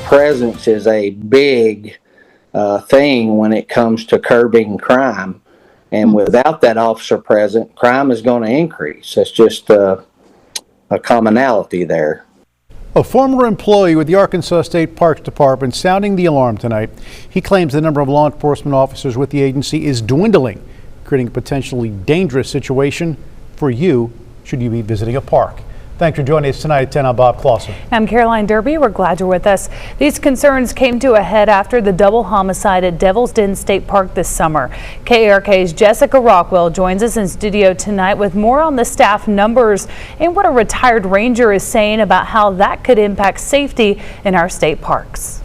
presence is a big thing when it comes to curbing crime. And without that officer present, crime is going to increase. That's just a commonality there. A former employee with the Arkansas State Parks Department sounding the alarm tonight. He claims the number of law enforcement officers with the agency is dwindling, creating a potentially dangerous situation for you should you be visiting a park. Thanks for joining us tonight at 10. I'm Bob Clausen. I'm Caroline Derby. We're glad you're with us. These concerns came to a head after the double homicide at Devil's Den State Park this summer. KARK's Jessica Rockwell joins us in studio tonight with more on the staff numbers and what a retired ranger is saying about how that could impact safety in our state parks.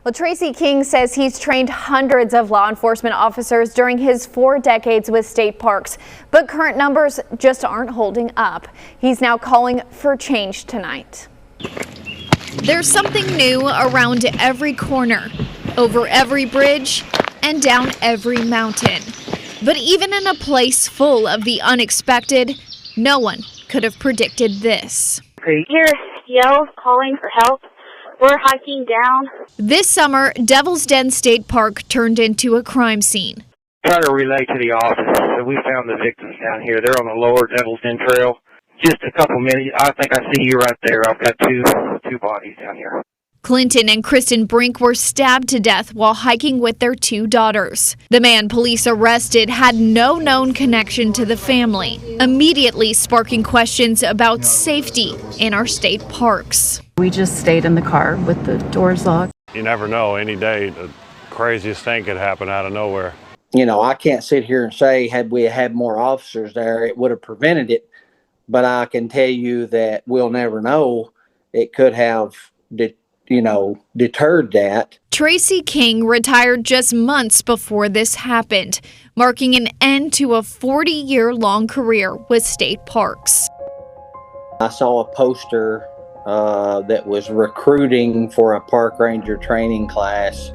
Well, Tracy King says he's trained hundreds of law enforcement officers during his 4 decades with state parks, but current numbers just aren't holding up. He's now calling for change tonight. There's something new around every corner, over every bridge, and down every mountain. But even in a place full of the unexpected, no one could have predicted this. Hear yells calling for help. We're hiking down. This summer, Devil's Den State Park turned into a crime scene. Trying to relay to the office that we found the victims down here. They're on the lower Devil's Den Trail. Just a couple minutes. I think I see you right there. I've got two bodies down here. Clinton and Kristen Brink were stabbed to death while hiking with their 2 daughters. The man police arrested had no known connection to the family, immediately sparking questions about safety in our state parks. We just stayed in the car with the doors locked. You never know. Any day, the craziest thing could happen out of nowhere. You know, I can't sit here and say had we had more officers there, it would have prevented it. But I can tell you that we'll never know. It could have deterred that. Tracy King retired just months before this happened, marking an end to a 40-year-long career with state parks. I saw a poster that was recruiting for a park ranger training class,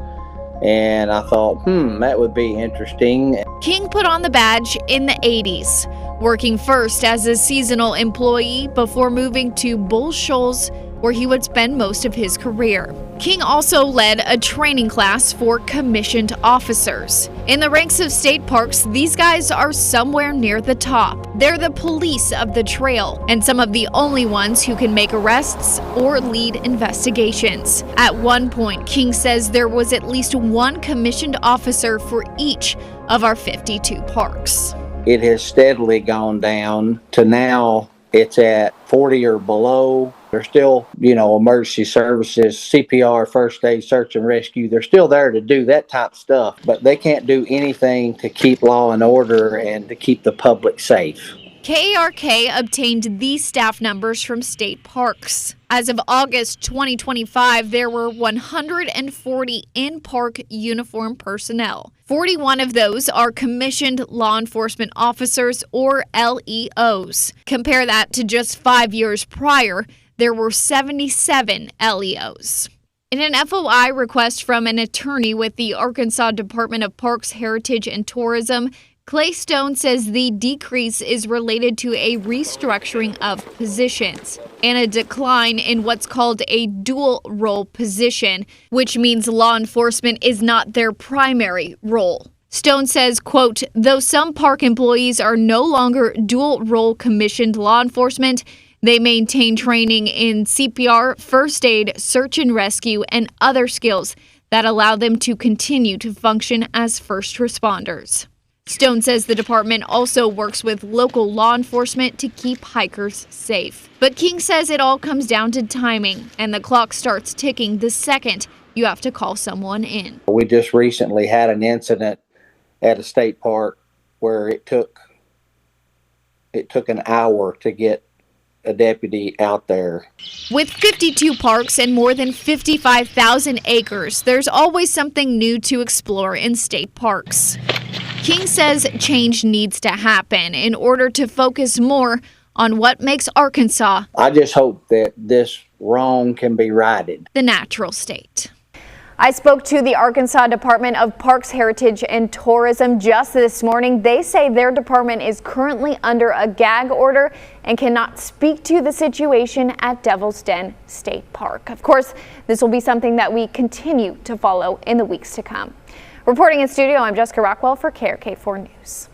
and I thought, that would be interesting. King put on the badge in the 80s, working first as a seasonal employee before moving to Bull Shoals, where he would spend most of his career. King also led a training class for commissioned officers. In the ranks of state parks, these guys are somewhere near the top. They're the police of the trail, and some of the only ones who can make arrests or lead investigations. At one point, King says there was at least 1 commissioned officer for each of our 52 parks. It has steadily gone down to now it's at 40 or below. There's still, emergency services, CPR, first aid, search and rescue. They're still there to do that type of stuff, but they can't do anything to keep law and order and to keep the public safe. KARK obtained these staff numbers from state parks. As of August 2025, there were 140 in-park uniform personnel. 41 of those are commissioned law enforcement officers, or LEOs. Compare that to just 5 years prior, there were 77 LEOs. In an FOI request from an attorney with the Arkansas Department of Parks, Heritage, and Tourism, Clay Stone says the decrease is related to a restructuring of positions and a decline in what's called a dual role position, which means law enforcement is not their primary role. Stone says, quote, though some park employees are no longer dual role commissioned law enforcement, they maintain training in CPR, first aid, search and rescue, and other skills that allow them to continue to function as first responders. Stone says the department also works with local law enforcement to keep hikers safe. But King says it all comes down to timing, and the clock starts ticking the second you have to call someone in. We just recently had an incident at a state park where it took an hour to get a deputy out there. With 52 parks and more than 55,000 acres, there's always something new to explore in state parks. King says change needs to happen in order to focus more on what makes Arkansas, I just hope that this wrong can be righted. the natural state. I spoke to the Arkansas Department of Parks, Heritage, and Tourism just this morning. They say their department is currently under a gag order and cannot speak to the situation at Devil's Den State Park. Of course, this will be something that we continue to follow in the weeks to come. Reporting in studio, I'm Jessica Rockwell for KARK 4 News.